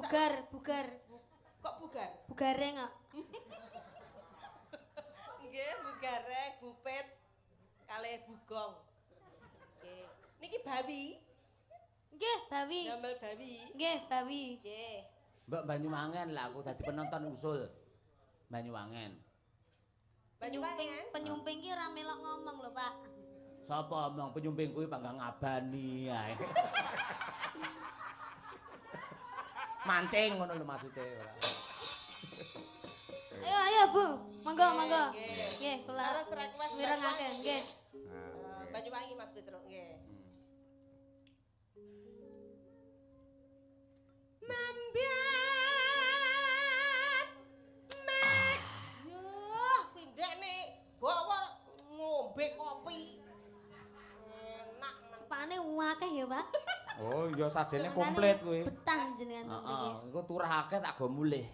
bugar. Kok bugar? Bugareng kok. Nggih, bugareng, bupit kalih bugong. Nggih. Niki bawi. Nggih, bawi. Damel bawi. Nggih, bawi. Nggih. Mbak Banyuwangen lah aku dadi penonton usul. Banyuwangen. Penyumping ki ora melok ngomong lho, Pak. Sapa omong penyumping kuwi panggang ngabani ae. Mancing ngono lho maksude ora. Ayo, Bu. Monggo. Nggih, kula. Terus request mirengaken, nggih. Banyuwangi Mas Petruk, nggih. Mambiat mek. Yuh, sindek nih. Bawa ngombe kopi. Enak men. Pakane akeh ya, Pak. Oh iya sajene komplit kuwi. Betah jenengan mriki. Heeh, engko turah akeh tak go mulih.